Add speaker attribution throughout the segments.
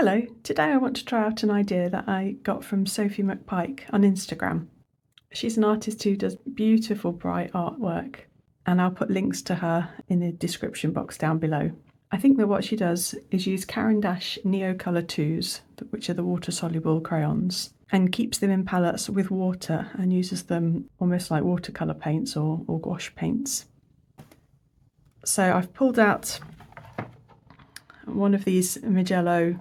Speaker 1: Hello, today I want to try out an idea that I got from Sophie McPike on Instagram. She's an artist who does beautiful bright artwork, and I'll put links to her in the description box down below. I think that what she does is use Caran D'Ache Neocolor IIs, which are the water-soluble crayons, and keeps them in palettes with water and uses them almost like watercolour paints or gouache paints. So I've pulled out one of these Mijello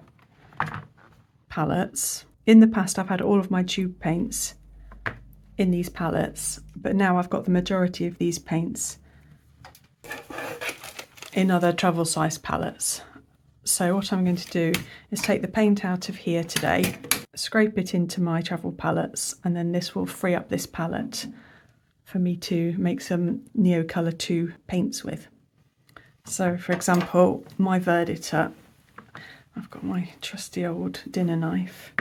Speaker 1: palettes. In the past I've had all of my tube paints in these palettes, but now I've got the majority of these paints in other travel size palettes. So what I'm going to do is take the paint out of here today, scrape it into my travel palettes, and then this will free up this palette for me to make some Neocolor II paints with. So for example, my Verditer, I've got my trusty old dinner knife,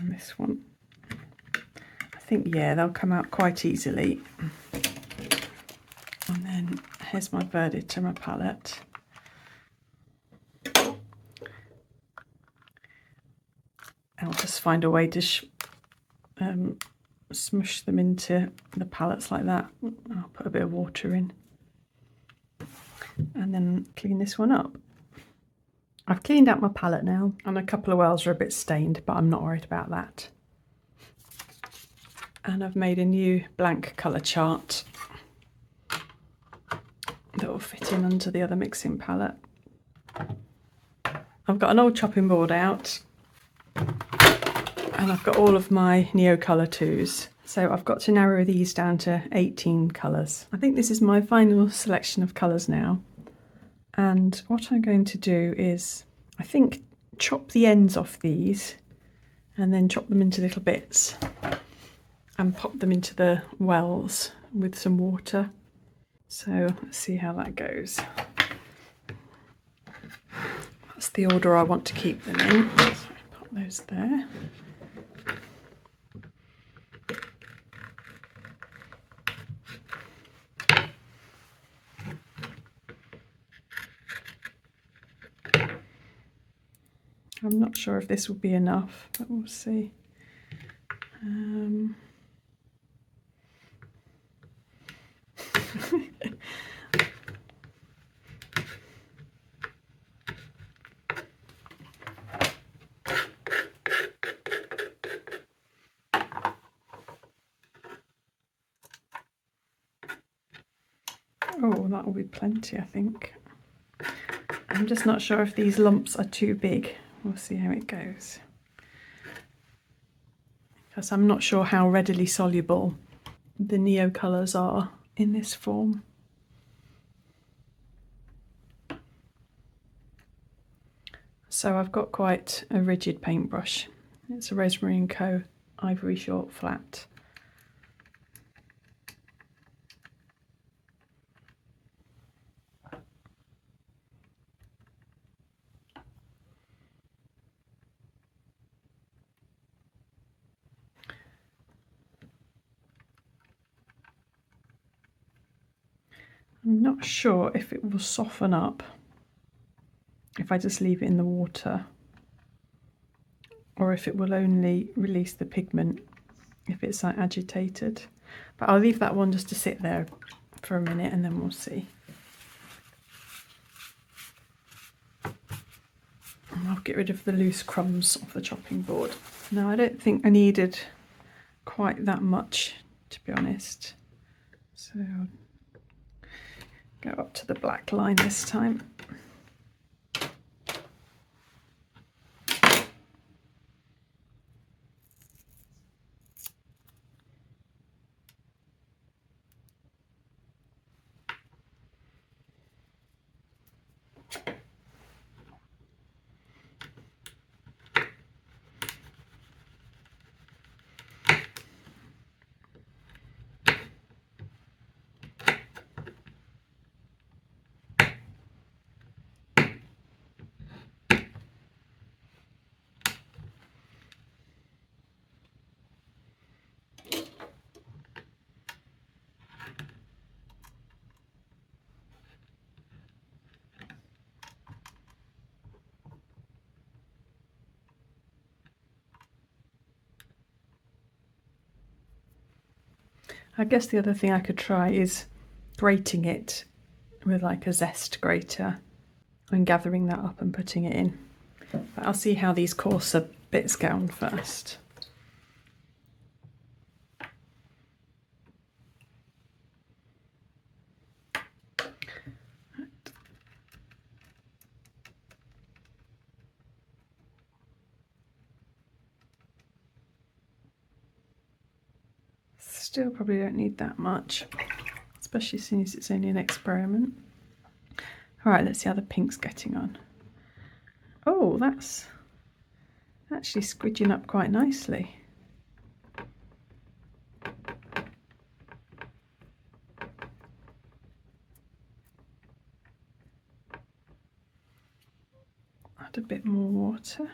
Speaker 1: this one. I think, yeah, they'll come out quite easily. And then here's my Verditer, my palette. I'll just find a way to smush them into the palettes like that. I'll put a bit of water in and then clean this one up. I've cleaned out my palette now, and a couple of wells are a bit stained, but I'm not worried about that. And I've made a new blank colour chart that will fit in under the other mixing palette. I've got an old chopping board out, and I've got all of my Neocolor IIs. So I've got to narrow these down to 18 colours. I think this is my final selection of colours now. And what I'm going to do is, I think, chop the ends off these and then chop them into little bits and pop them into the wells with some water. So let's see how that goes. That's the order I want to keep them in. So pop those there. I'm not sure if this will be enough, but we'll see. Oh, that will be plenty, I think. I'm just not sure if these lumps are too big. We'll see how it goes. Because I'm not sure how readily soluble the Neocolors are in this form. So I've got quite a rigid paintbrush. It's a Rosemary & Co. Ivory Short Flat. I'm not sure if it will soften up if I just leave it in the water, or if it will only release the pigment if it's like agitated. But I'll leave that one just to sit there for a minute and then we'll see. And I'll get rid of the loose crumbs off the chopping board. Now, I don't think I needed quite that much, to be honest. So I'll go up to the black line this time. I guess the other thing I could try is grating it with like a zest grater and gathering that up and putting it in. But I'll see how these coarser bits go on first. Still probably don't need that much, especially since it's only an experiment. All right, let's see how the pink's getting on. Oh, that's actually squidging up quite nicely. Add a bit more water.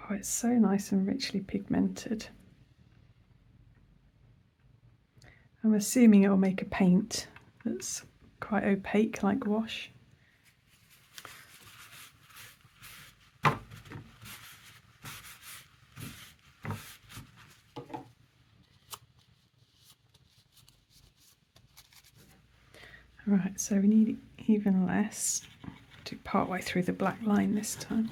Speaker 1: Oh, it's so nice and richly pigmented. I'm assuming it will make a paint that's quite opaque like gouache. Right, so we need even less. Do part way through the black line this time.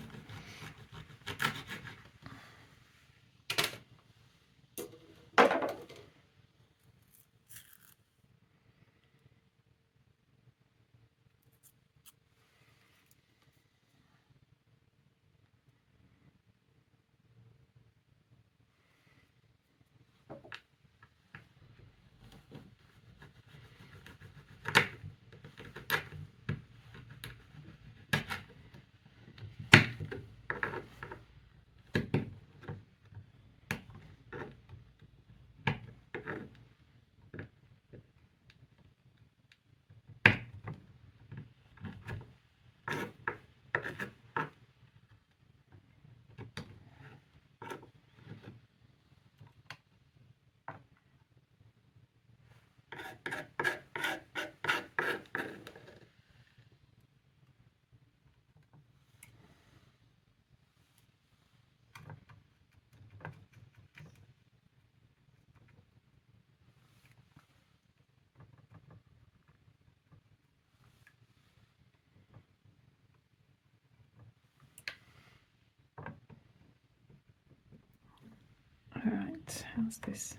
Speaker 1: Alright, how's this?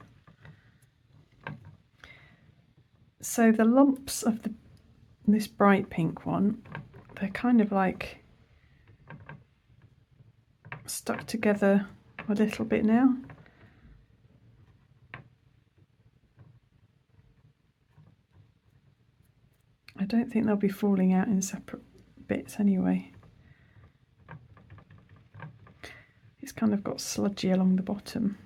Speaker 1: So the lumps of this bright pink one, they're kind of like stuck together a little bit now. I don't think they'll be falling out in separate bits anyway. It's kind of got sludgy along the bottom.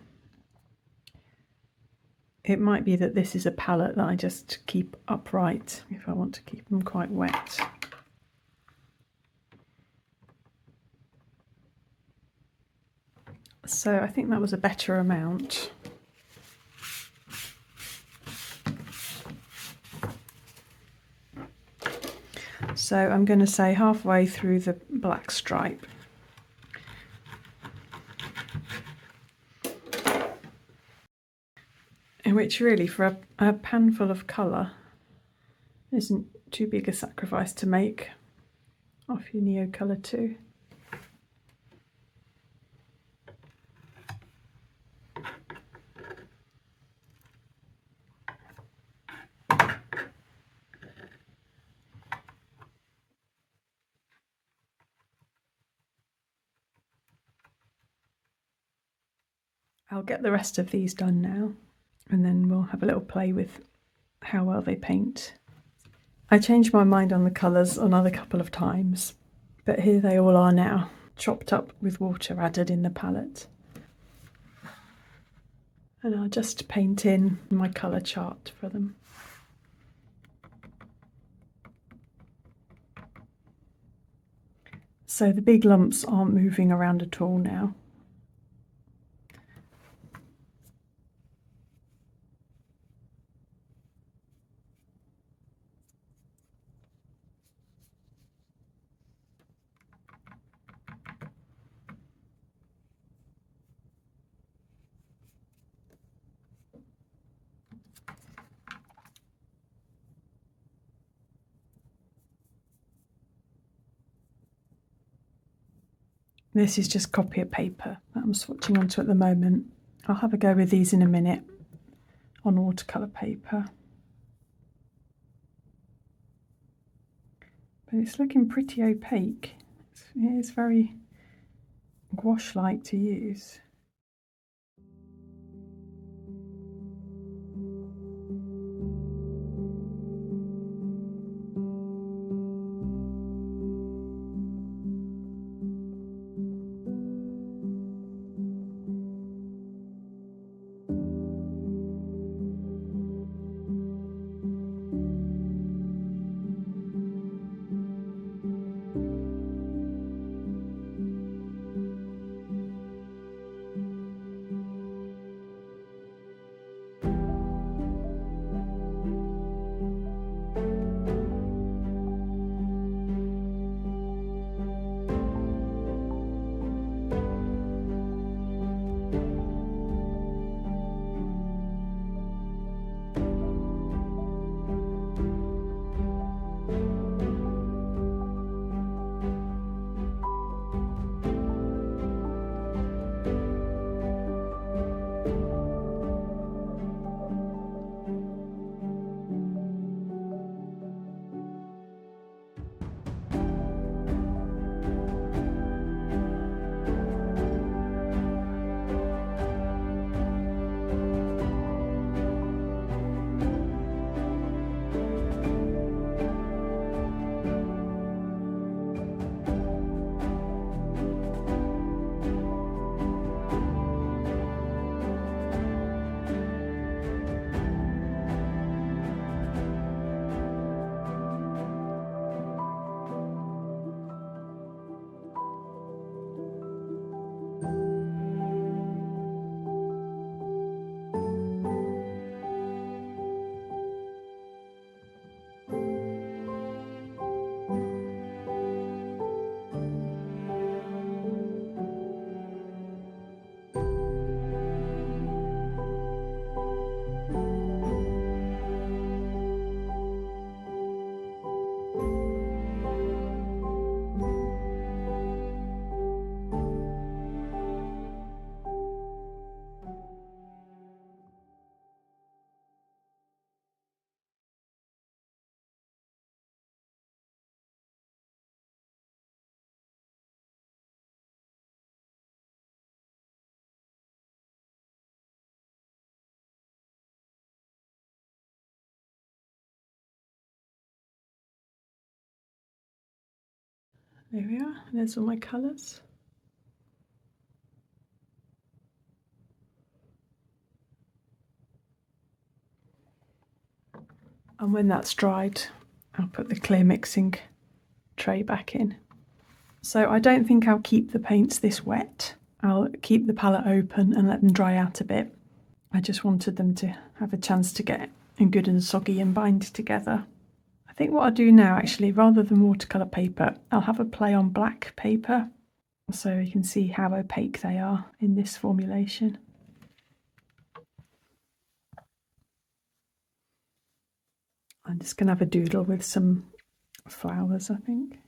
Speaker 1: It might be that this is a palette that I just keep upright if I want to keep them quite wet. So I think that was a better amount. So I'm going to say halfway through the black stripe. Which really, for a pan full of colour, isn't too big a sacrifice to make off your Neocolor II. I'll get the rest of these done now, and then we'll have a little play with how well they paint. I changed my mind on the colours another couple of times, but here they all are now, chopped up with water added in the palette. And I'll just paint in my colour chart for them. So the big lumps aren't moving around at all now. This is just copy of paper that I'm swatching onto at the moment. I'll have a go with these in a minute on watercolour paper. But it's looking pretty opaque. It is very gouache-like to use. There we are, there's all my colours. And when that's dried, I'll put the clear mixing tray back in. So I don't think I'll keep the paints this wet. I'll keep the palette open and let them dry out a bit. I just wanted them to have a chance to get good and soggy and bind together. I think what I'll do now, actually, rather than watercolour paper, I'll have a play on black paper so you can see how opaque they are in this formulation. I'm just going to have a doodle with some flowers, I think.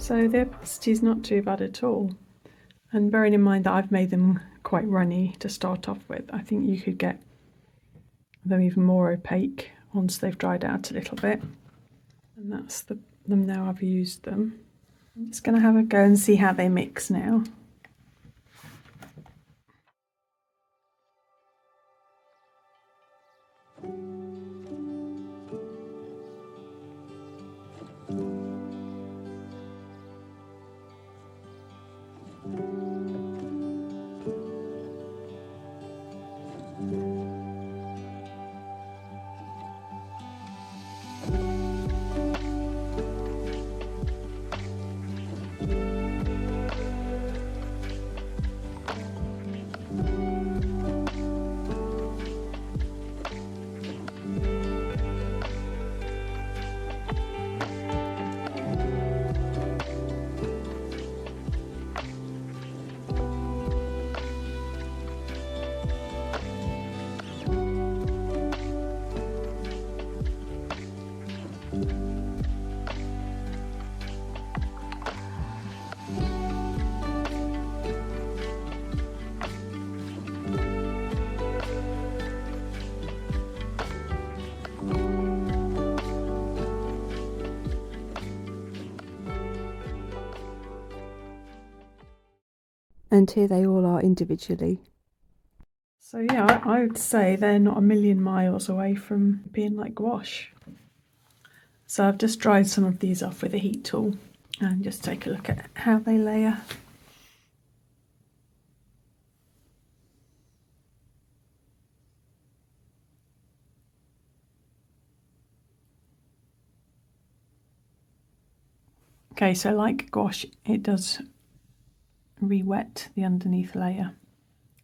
Speaker 1: So the opacity is not too bad at all. And bearing in mind that I've made them quite runny to start off with, I think you could get them even more opaque once they've dried out a little bit. And that's them now I've used them. I'm just going to have a go and see how they mix now. And here they all are individually. So yeah, I would say they're not a million miles away from being like gouache. So I've just dried some of these off with a heat tool and just take a look at how they layer. Okay, so like gouache, it does re-wet the underneath layer.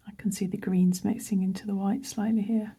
Speaker 1: I can see the greens mixing into the white slightly here.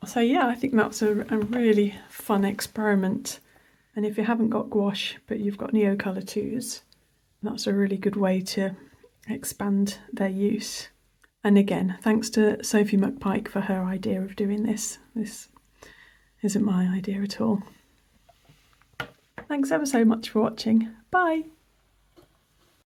Speaker 1: So yeah, I think that's a really fun experiment. And if you haven't got gouache, but you've got Neocolor IIs, that's a really good way to expand their use. And again, thanks to Sophie McPike for her idea of doing this. This isn't my idea at all. Thanks ever so much for watching. Bye!